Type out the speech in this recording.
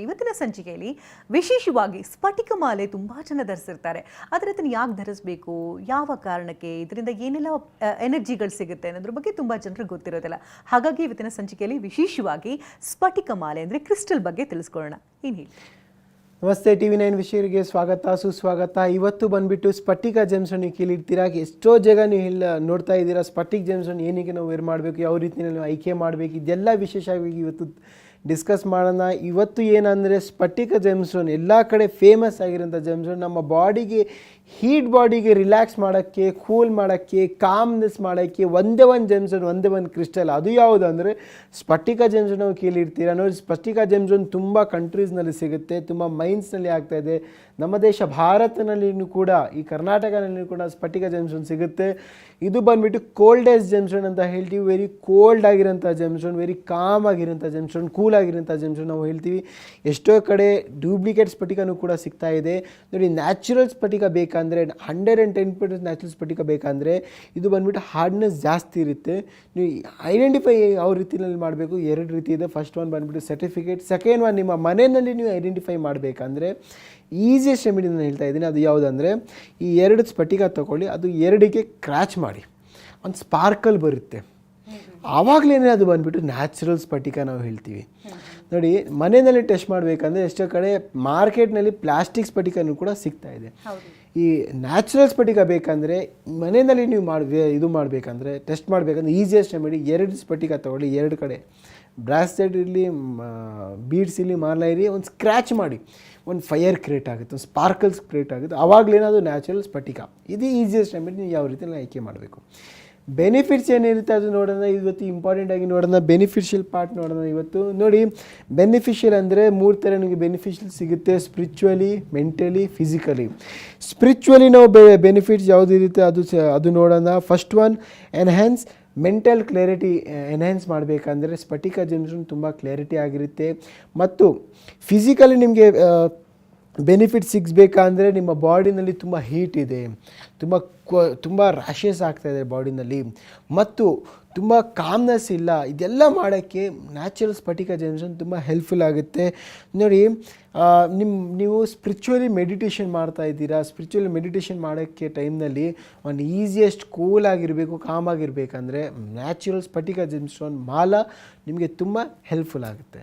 ಇವತ್ತಿನ ಸಂಚಿಕೆಯಲ್ಲಿ ವಿಶೇಷವಾಗಿ ಸ್ಫಟಿಕ ಮಾಲೆ ತುಂಬಾ ಜನ ಧರಿಸಿರ್ತಾರೆ. ಆದರೆ ಅದನ್ನು ಯಾಕೆ ಧರಿಸಬೇಕು, ಯಾವ ಕಾರಣಕ್ಕೆ, ಇದರಿಂದ ಏನೆಲ್ಲ ಎನರ್ಜಿಗಳು ಸಿಗುತ್ತೆ ಅನ್ನೋದ್ರ ಬಗ್ಗೆ ತುಂಬಾ ಜನರಿಗೆ ಗೊತ್ತಿರೋದಿಲ್ಲ. ಹಾಗಾಗಿ ಇವತ್ತಿನ ಸಂಚಿಕೆಯಲ್ಲಿ ವಿಶೇಷವಾಗಿ ಸ್ಫಟಿಕ ಮಾಲೆ ಅಂದರೆ ಕ್ರಿಸ್ಟಲ್ ಬಗ್ಗೆ ತಿಳಿಸ್ಕೊಳ್ಳೋಣ. ಏನು ಹೇಳಿ? ನಮಸ್ತೆ, TV9 ವಿಷಯರಿಗೆ ಸ್ವಾಗತ, ಸುಸ್ವಾಗತ. ಇವತ್ತು ಬಂದುಬಿಟ್ಟು ಸ್ಫಟಿಕ ಜೆಮ್ಸನ್ನು ನೀವು ಕೇಳಿರ್ತೀರಾ. ಎಷ್ಟೋ ಜಾಗ ನೀವು ಇಲ್ಲ ನೋಡ್ತಾ ಇದ್ದೀರಾ. ಸ್ಫಟಿಕ ಜೆಮ್ಸನ್ನು ಏನಕ್ಕೆ ನಾವು ವೇರ್ ಮಾಡಬೇಕು, ಯಾವ ರೀತಿಯಲ್ಲಿ ನಾವು ಆಯ್ಕೆ ಮಾಡಬೇಕು, ಇದೆಲ್ಲ ವಿಶೇಷವಾಗಿ ಇವತ್ತು ಡಿಸ್ಕಸ್ ಮಾಡೋಣ. ಇವತ್ತು ಏನಂದರೆ ಸ್ಫಟಿಕ ಜೆಮ್ಸ್ಟೋನ್ ಎಲ್ಲ ಕಡೆ ಫೇಮಸ್ ಆಗಿರೋಂಥ ಜೆಮ್ಸ್ಟೋನ್. ನಮ್ಮ ಬಾಡಿಗೆ ಬಾಡಿಗೆ ರಿಲ್ಯಾಕ್ಸ್ ಮಾಡೋಕ್ಕೆ, ಕೂಲ್ ಮಾಡೋಕ್ಕೆ, ಕಾಮ್ನೆಸ್ ಮಾಡೋಕ್ಕೆ ಒಂದೇ ಒಂದು ಜೆಮ್ಸ್ಟೋನ್, ಒಂದೇ ಒಂದು ಕ್ರಿಸ್ಟಲ್. ಅದು ಯಾವುದು ಅಂದರೆ ಸ್ಫಟಿಕ ಜೆಮ್ಸ್ಟೋನ್. ನಾವು ಕೇಳಿರ್ತೀರ ನೋಡಿ. ಸ್ಫಟಿಕ ಜೆಮ್ಸ್ಟೋನ್ ತುಂಬ ಕಂಟ್ರೀಸ್ನಲ್ಲಿ ಸಿಗುತ್ತೆ, ತುಂಬ ಮೈನ್ಸ್ನಲ್ಲಿ ಆಗ್ತಾಯಿದೆ. ನಮ್ಮ ದೇಶ ಭಾರತನಲ್ಲಿಯೂ ಕೂಡ, ಈ ಕರ್ನಾಟಕನಲ್ಲಿಯೂ ಕೂಡ ಸ್ಫಟಿಕ ಜೆಮ್ಸ್ಟೋನ್ ಸಿಗುತ್ತೆ. ಇದು ಬಂದುಬಿಟ್ಟು ಕೋಲ್ಡೆಸ್ಟ್ ಜೆಮ್ಸ್ಟೋನ್ ಅಂತ ಹೇಳ್ತೀವಿ. ವೆರಿ ಕೋಲ್ಡ್ ಆಗಿರೋಂಥ ಜೆಮ್ಸ್ಟೋನ್, ವೆರಿ ಕಾಮ್ ಆಗಿರೋಂಥ ಜೆಮ್ಸ್ಟೋನ್, ಕೂಲ್ ಆಗಿರೋಂಥ ಜೆಮ್ಸ್ಟೋನ್ ನಾವು ಹೇಳ್ತೀವಿ. ಎಷ್ಟೋ ಕಡೆ ಡೂಪ್ಲಿಕೇಟ್ ಸ್ಫಟಿಕನೂ ಕೂಡ ಸಿಗ್ತಾ ಇದೆ ನೋಡಿ. ನ್ಯಾಚುರಲ್ ಸ್ಫಟಿಕ ಬೇಕಂದರೆ 110% ನ್ಯಾಚುರಲ್ ಸ್ಫಟಿಕ ಬೇಕಂದರೆ ಇದು ಬಂದುಬಿಟ್ಟು ಹಾರ್ಡ್ನೆಸ್ ಜಾಸ್ತಿ ಇರುತ್ತೆ. ನೀವು ಐಡೆಂಟಿಫೈ ಯಾವ ರೀತಿಯಲ್ಲಿ ಮಾಡಬೇಕು, ಎರಡು ರೀತಿ ಇದೆ. ಫಸ್ಟ್ ಒನ್ ಬಂದುಬಿಟ್ಟು ಸರ್ಟಿಫಿಕೇಟ್, ಸೆಕೆಂಡ್ ಒನ್ ನಿಮ್ಮ ಮನೆಯಲ್ಲಿ ನೀವು ಐಡೆಂಟಿಫೈ ಮಾಡಬೇಕಂದ್ರೆ ಈಸಿಯೆಸ್ಟ್ ರೆಮಿಡಿ ನಾನು ಹೇಳ್ತಾ ಇದ್ದೀನಿ. ಅದು ಯಾವುದಂದರೆ ಈ ಎರಡು ಸ್ಫಟಿಕ ತೊಗೊಳ್ಳಿ, ಅದು ಎರಡಿಗೆ ಕ್ರ್ಯಾಚ್ ಮಾಡಿ ಒಂದು ಸ್ಪಾರ್ಕಲ್ ಬರುತ್ತೆ. ಆವಾಗಲೇ ಅದು ಬಂದುಬಿಟ್ಟು ನ್ಯಾಚುರಲ್ ಸ್ಫಟಿಕ ನಾವು ಹೇಳ್ತೀವಿ ನೋಡಿ. ಮನೆಯಲ್ಲಿ ಟೆಸ್ಟ್ ಮಾಡಬೇಕಂದ್ರೆ ಎಷ್ಟೋ ಕಡೆ ಮಾರ್ಕೆಟ್ನಲ್ಲಿ ಪ್ಲಾಸ್ಟಿಕ್ ಸ್ಫಟಿಕನೂ ಕೂಡ ಸಿಗ್ತಾ ಇದೆ. ಈ ನ್ಯಾಚುರಲ್ ಸ್ಫಟಿಕ ಬೇಕಂದರೆ ಮನೆಯಲ್ಲಿ ನೀವು ಇದು ಮಾಡಬೇಕಂದ್ರೆ, ಟೆಸ್ಟ್ ಮಾಡಬೇಕಂದ್ರೆ ಈಸಿಯೆಸ್ಟ್ ರೆಮಿಡಿ ಎರಡು ಸ್ಫಟಿಕ ತೊಗೊಳ್ಳಿ. ಎರಡು ಕಡೆ ಬ್ರಾಸ್ಲೆಟ್ ಇರಲಿ, ಬೀಡ್ಸ್ ಇರಲಿ, ಮಾಲ ಇರಲಿ, ಒಂದು ಸ್ಕ್ರ್ಯಾಚ್ ಮಾಡಿ ಒಂದು ಫೈರ್ ಕ್ರಿಯೇಟ್ ಆಗುತ್ತೆ, ಒಂದು ಸ್ಪಾರ್ಕಲ್ಸ್ ಕ್ರಿಯೇಟ್ ಆಗುತ್ತೆ. ಆವಾಗಲೇನದು ನ್ಯಾಚುರಲ್ ಸ್ಫಟಿಕ. ಇದು ಈಸಿಯೆಸ್ಟ್ ರೆಮಿಡಿ. ನೀವು ಯಾವ ರೀತಿಯಲ್ಲಿ ಆಯ್ಕೆ ಮಾಡಬೇಕು. ಬೆನಿಫಿಟ್ಸ್ ಏನಿರುತ್ತೆ ಅದು ನೋಡೋಣ. ಇವತ್ತು ಇಂಪಾರ್ಟೆಂಟಾಗಿ ನೋಡೋಣ. ಬೆನಿಫಿಷಿಯಲ್ ಪಾರ್ಟ್ ನೋಡೋಣ ಇವತ್ತು ನೋಡಿ. ಬೆನಿಫಿಷಿಯಲ್ ಅಂದರೆ ಮೂರು ಥರ ನಿಮಗೆ ಬೆನಿಫಿಷಿಯಲ್ ಸಿಗುತ್ತೆ: ಸ್ಪಿರಿಚುವಲಿ, ಮೆಂಟಲಿ, ಫಿಸಿಕಲಿ. ಸ್ಪಿರಿಚುವಲಿ ನಾವು ಬೆನಿಫಿಟ್ಸ್ ಯಾವುದು ಇರುತ್ತೆ ಅದು ನೋಡೋಣ. First one, enhance mental clarity. Enhance ಮಾಡಬೇಕಂದ್ರೆ ಸ್ಫಟಿಕ ಜೆಮ್ಸ್ಟೋನ್ ತುಂಬ ಕ್ಲಾರಿಟಿ ಆಗಿರುತ್ತೆ. ಮತ್ತು ಫಿಸಿಕಲಿ ನಿಮಗೆ ಬೆನಿಫಿಟ್ ಸಿಗಬೇಕಂದ್ರೆ ನಿಮ್ಮ ಬಾಡಿನಲ್ಲಿ ತುಂಬ ಹೀಟ್ ಇದೆ, ತುಂಬ ರ್ಯಾಷಸ್ ಆಗ್ತಾಯಿದೆ ಬಾಡಿನಲ್ಲಿ, ಮತ್ತು ತುಂಬ ಕಾಮ್ನೆಸ್ ಇಲ್ಲ. ಇದೆಲ್ಲ ಮಾಡೋಕ್ಕೆ ನ್ಯಾಚುರಲ್ ಸ್ಫಟಿಕ ಜೆಮ್ಸ್ಟೋನ್ ತುಂಬ ಹೆಲ್ಪ್ಫುಲ್ ಆಗುತ್ತೆ ನೋಡಿ. ನೀವು ಸ್ಪಿರಿಚುವಲಿ ಮೆಡಿಟೇಷನ್ ಮಾಡ್ತಾ ಇದ್ದೀರಾ. ಸ್ಪಿರಿಚುವಲಿ ಮೆಡಿಟೇಷನ್ ಮಾಡೋಕ್ಕೆ ಟೈಮ್ನಲ್ಲಿ ಒಂದು ಈಸಿಯೆಸ್ಟ್ ಕೂಲ್ ಆಗಿರಬೇಕು, ಕಾಮ್ ಆಗಿರಬೇಕಂದ್ರೆ ನ್ಯಾಚುರಲ್ ಸ್ಫಟಿಕ ಜೆಮ್ಸ್ಟೋನ್ ಮಾಲ ನಿಮಗೆ ತುಂಬ ಹೆಲ್ಪ್ಫುಲ್ ಆಗುತ್ತೆ.